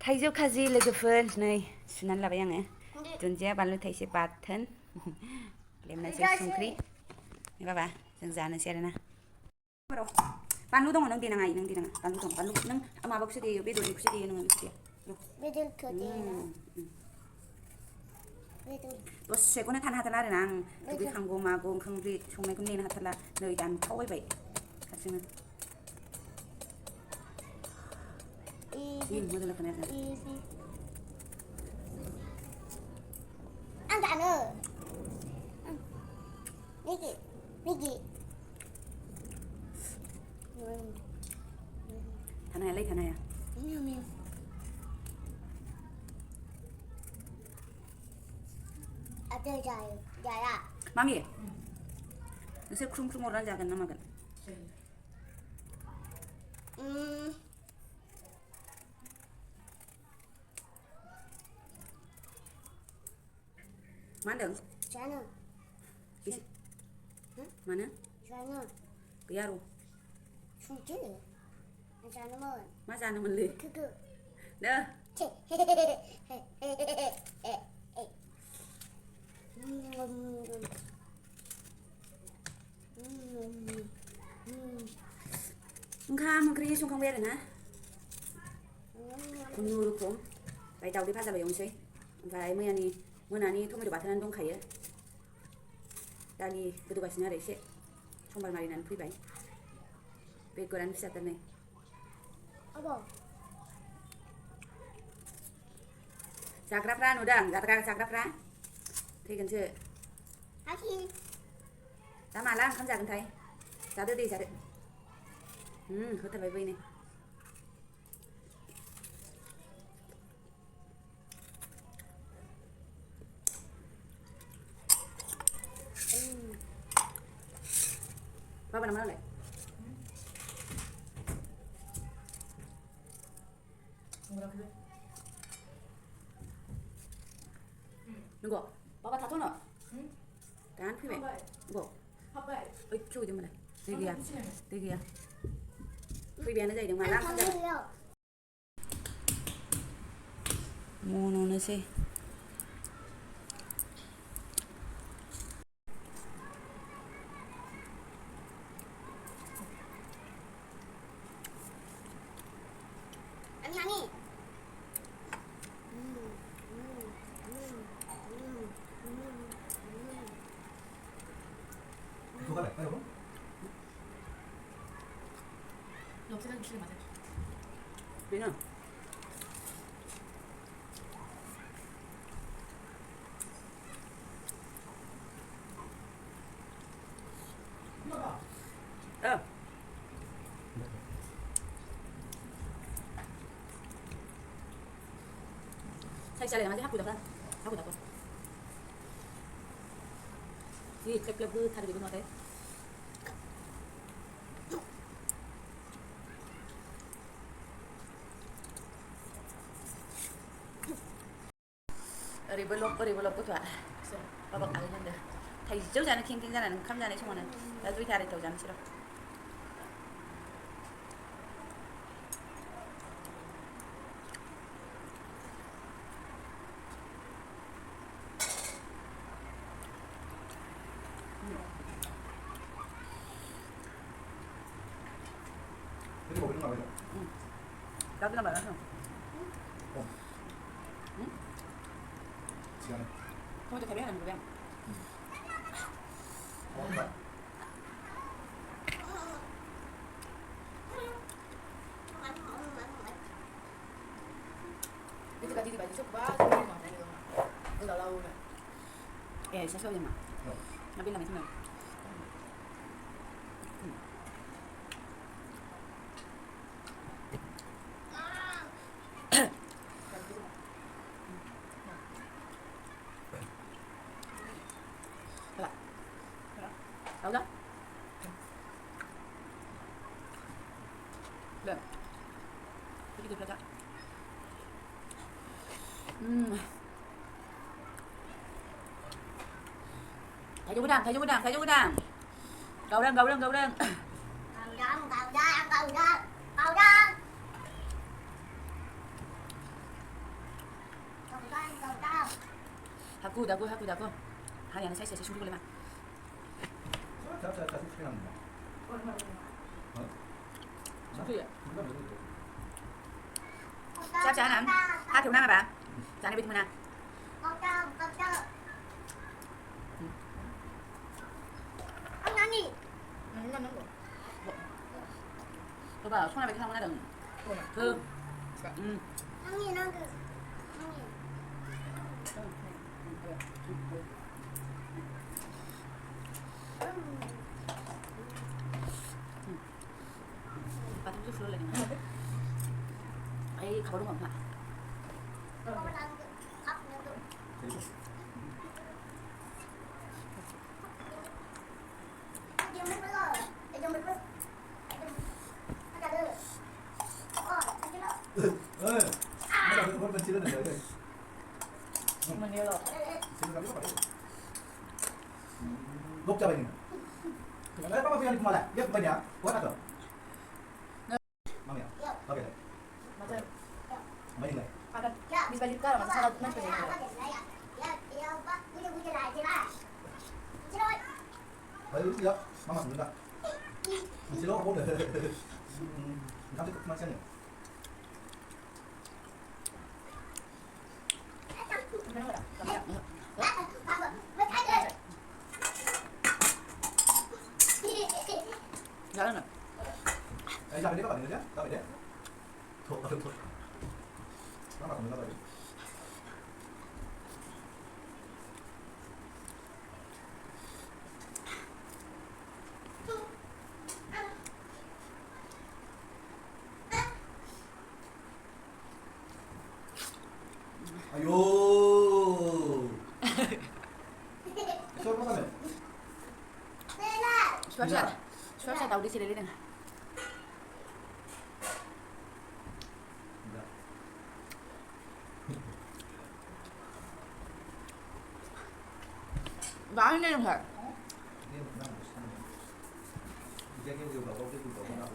थाइजौ खाजि लोगोफोर नै सुनानै लाबाय आङो दुन्दिया बानलु थाइसे बाथोन लेमनोसै संख्रि बाबा जों जानोसै आरोना बानलु दङ नों देनाङा बानलु दं बानलु नों माबाखौसो देयो बेदरनिखौसो देयो नोङो बेदरखौ देयो दसेखौनो थानो हाथारला आरोना आं दुगैखांगौ मागौ ओंखाम ओंख्रि संनायखौनो नेनो हाथारला नै दानखावबायबाय हारसिंनो मोजां खोनाया आं दानो मिगि थानो हायालै थानो हाया जाया मामि नोंसोर ख्रुम ख्रुम अरनानै जागोन ना मागोन मा होनदों जानो मानो जानो गैया र' संदो जानोमोन मा जानोमोनलै गोगो नो ओंखाम ओंख्रि संखांबाय आरोना खुनुरुखुम ओमफ्राय दावदै भाजाबो एवनोसै ओमफ्राय मोनानि टमेट' बाथोनानो दंखायो दालि गोदौगासिनो आरो एसे समबार मारिनानै फैबाय बेगरानो फिसाथारनै जाग्राफ्रा नुदों जाग्राफ्रा थैगोनसो दा माला ओंखाम जागोनथाय जादो दे जादो होथारबाय बैनो बाबा नामा नालाय नंगौ बाबा थाथ'नो दानो फैबाय नंगौ ओइ खेवदों मालाय दै गैया फैबायानो जाहैदों माला ओंखाम जागोन मन'नोसै 그거 갈까 여러분? 엽서랑 기술 맞아. 얘는 살짝 양아지 하고 나가 이 클럽 타르게 좀 하대 오리블럭 좋아 바박 안 했는데 다 잊어자는 킹킹자는 감자네 청원은 나도 다 했다고 자는 싫어 이거 먹는 거 아니야? 나도 말아서 응? 시간에. 토마토 대면 하는 거야 뭔가. Itu tadi di baju sok ba, jadi nggak ada gitu. Udah lau nggak? sesuai mah tapi namanya semua Đâu đó? Được. Cái gì đó. Thầy chú đằng Cầu đăng cầu ra con cầu tao. 하고. 하니 안에 사이즈에 중국 걸레만. 자, 숙취 납니다. 어? 숙취야. 누가 먹는 거? 짭짤 않아? 아 교나 봐. 자네 베트 문화. Cầu tao. Ông ăn đi. 먹는 거. 봐봐 손에 베트 하고 나든. 그. Ông nhìn nó kìa. Ông nhìn. Ba chúng tôi lên này. Ấy khẩu đúng không ạ? Ông đang khóc nữa tụi. Em mới rồi. Em mới. Nó cả đưa. Anh chứ đó. 내가 그걸 찌르는데 mình yêu rồi. 지금 이거 봐요. 녹자 버리는 거. 내가 봐봐 그냥 그만해. 이게 뭐냐? 뭐가 더? 맘이야. 오케이. 맞아요. 많이 내. 아까 미스바리 까라 맞아. 사다 맨 처음에. 아유, 야, 마마 죽는다. 싫어, 오늘. 남자 그만 생겨. 그런 거야. 잘하네. 야, 내가 받는 거야? 나 왜? 더. 마마 죽는다 봐요. 아유. 시원 먹으면. 수학사 나 우리 집에 이래. 많이 내는 거야. 이게 뭐야? 이게 우리가 먹을 때 먹으라고.